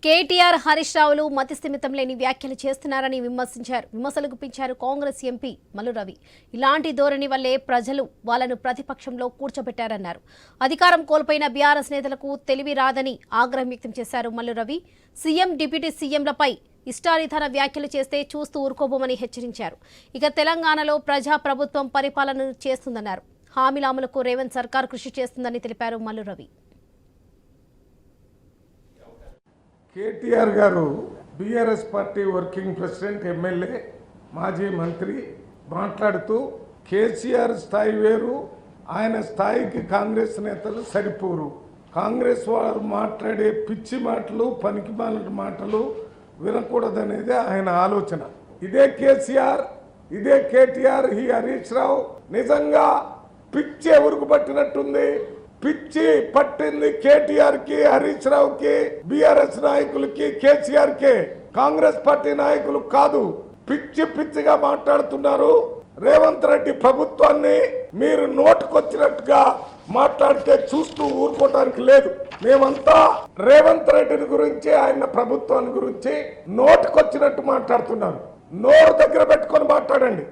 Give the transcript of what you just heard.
కేటీఆర్ హరీష్ రావులు మతిస్థిమితం లేని వ్యాఖ్యలు చేస్తున్నారని విమర్శలు గుప్పించారు కాంగ్రెస్ ఎంపీ మల్లు రవి. ఇలాంటి ధోరణి వల్లే ప్రజలు వాళ్లను ప్రతిపక్షంలో కూర్చోబెట్టారన్నారు. అధికారం కోల్పోయిన బీఆర్ఎస్ నేతలకు తెలివి రాదని ఆగ్రహం వ్యక్తం చేశారు మల్లు రవి. సీఎం డిప్యూటీ సీఎంలపై ఇష్టారీతన వ్యాఖ్యలు చేస్తే చూస్తూ ఊరుకోబోమని హెచ్చరించారు. ఇక తెలంగాణలో ప్రజా ప్రభుత్వం పరిపాలన చేస్తుందన్నారు. హామీల అమలుకు రేవంత్ సర్కార్ కృషి చేస్తుందని తెలిపారు మల్లు రవి. కేటీఆర్ గారు BRS party working president, MLA, మాజీ మంత్రి మాట్లాడుతూ కేసీఆర్ స్థాయి వేరు, ఆయన స్థాయికి కాంగ్రెస్ నేతలు సరిపోరు, కాంగ్రెస్ వారు మాట్లాడే పిచ్చి మాటలు, పనికిమాలిన మాటలు వినకూడదనేది ఆయన ఆలోచన. ఇదే కేసీఆర్, ఇదే కేటీఆర్, ఈ హరీష్ రావు నిజంగా పిచ్చి ఎవరికి పట్టినట్టుంది. పిచ్చి పట్టింది కేటీఆర్ కి, హరీష్ రావుకి, బీఆర్ఎస్ నాయకులకి, కేసీఆర్ కి, కాంగ్రెస్ పార్టీ నాయకులు కాదు. పిచ్చి పిచ్చిగా మాట్లాడుతున్నారు. రేవంత్ రెడ్డి ప్రభుత్వాన్ని మీరు నోటుకొచ్చినట్టుగా మాట్లాడితే చూస్తూ ఊరుకోవడానికి లేదు. మేమంతా రేవంత్ రెడ్డిని గురించి, ఆయన ప్రభుత్వాన్ని గురించి నోటుకొచ్చినట్టు మాట్లాడుతున్నారు. నోరు దగ్గర పెట్టుకొని మాట్లాడండి.